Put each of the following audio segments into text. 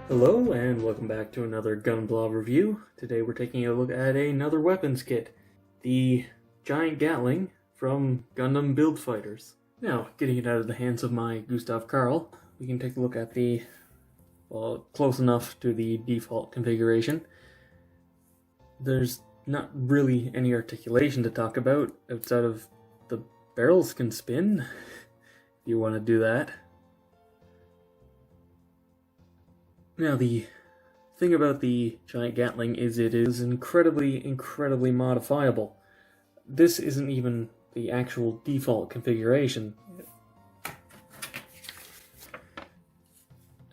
Hello and welcome back to another Gunblob review. Today we're taking a look at another weapons kit, the giant Gatling from Gundam Build Fighters. Now, getting it out of the hands of my Gustav Karl, we can take a look at the, well, close enough to the default configuration. There's not really any articulation to talk about outside of the barrels can spin, if you want to do that. Now, the thing about the giant Gatling is it is incredibly modifiable. This isn't even the actual default configuration.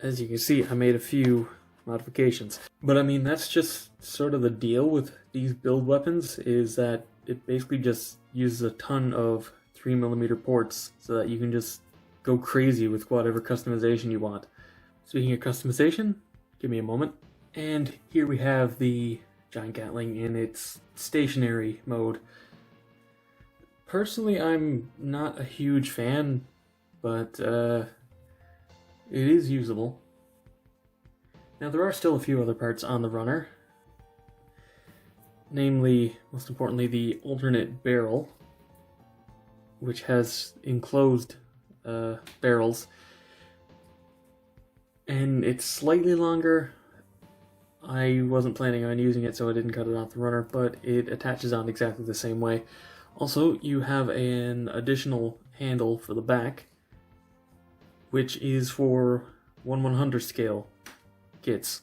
As you can see, I made a few modifications. But I mean, that's just sort of the deal with these build weapons, is that it basically just uses a ton of 3mm ports so that you can just go crazy with whatever customization you want. Speaking of customization, give me a moment. And here we have the giant Gatling in its stationary mode. Personally, I'm not a huge fan, but it is usable. Now, there are still a few other parts on the runner. Namely, most importantly, the alternate barrel, which has enclosed barrels. And it's slightly longer. I wasn't planning on using it, so I didn't cut it off the runner, but it attaches on exactly the same way. Also, you have an additional handle for the back, which is for 1/100 scale kits.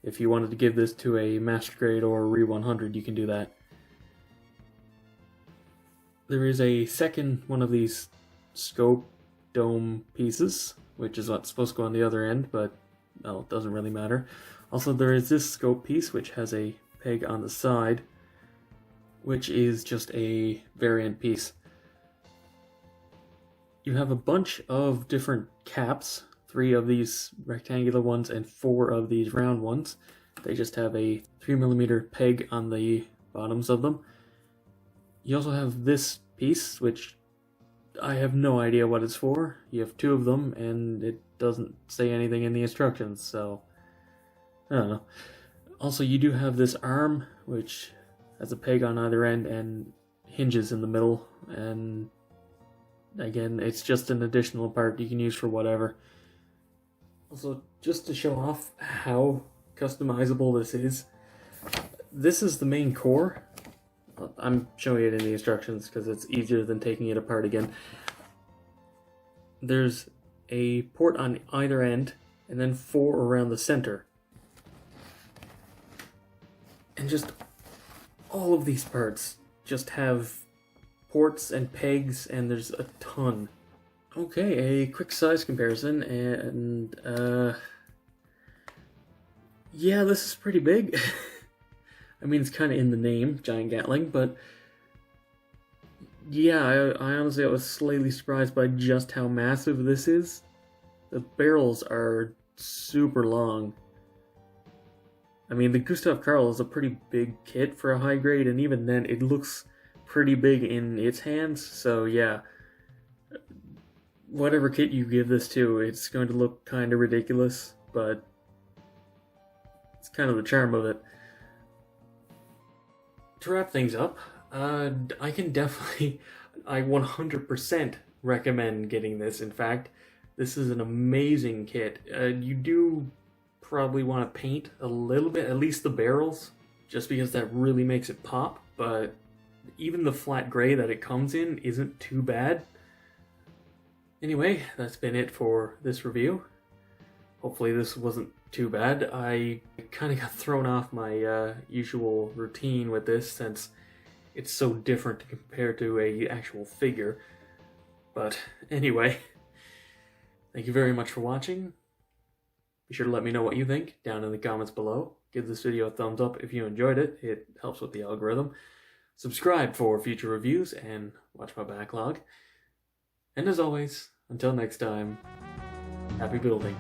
If you wanted to give this to a Master Grade or a Re 100, you can do that. There is a second one of these scope dome pieces, which is what's supposed to go on the other end, but well, it doesn't really matter. Also, there is this scope piece, which has a peg on the side, which is just a variant piece. You have a bunch of different caps, 3 of these rectangular ones and 4 of these round ones. They just have a 3mm peg on the bottoms of them. You also have this piece, which I have no idea what it's for. You have 2 of them, and it doesn't say anything in the instructions, so I don't know. Also, you do have this arm, which has a peg on either end and hinges in the middle, and again, it's just an additional part you can use for whatever. Also, just to show off how customizable this is the main core. I'm showing it in the instructions because it's easier than taking it apart again. There's a port on either end, and then 4 around the center. And just all of these parts just have ports and pegs, and there's a ton. Okay, a quick size comparison, and yeah, this is pretty big. I mean, it's kind of in the name, Giant Gatling, but yeah, I honestly was slightly surprised by just how massive this is. The barrels are super long. I mean, the Gustav Karl is a pretty big kit for a high grade, and even then, it looks pretty big in its hands, so yeah. Whatever kit you give this to, it's going to look kind of ridiculous, but it's kind of the charm of it. To wrap things up, I can definitely, I 100% recommend getting this. In fact, this is an amazing kit. You do probably want to paint a little bit, at least the barrels, just because that really makes it pop, but even the flat gray that it comes in isn't too bad. Anyway, that's been it for this review. Hopefully this wasn't too bad. I kind of got thrown off my usual routine with this since it's so different to compare to a actual figure. But anyway, thank you very much for watching. Be sure to let me know what you think down in the comments below. Give this video a thumbs up if you enjoyed it. It helps with the algorithm. Subscribe for future reviews and watch my backlog. And as always, until next time, happy building.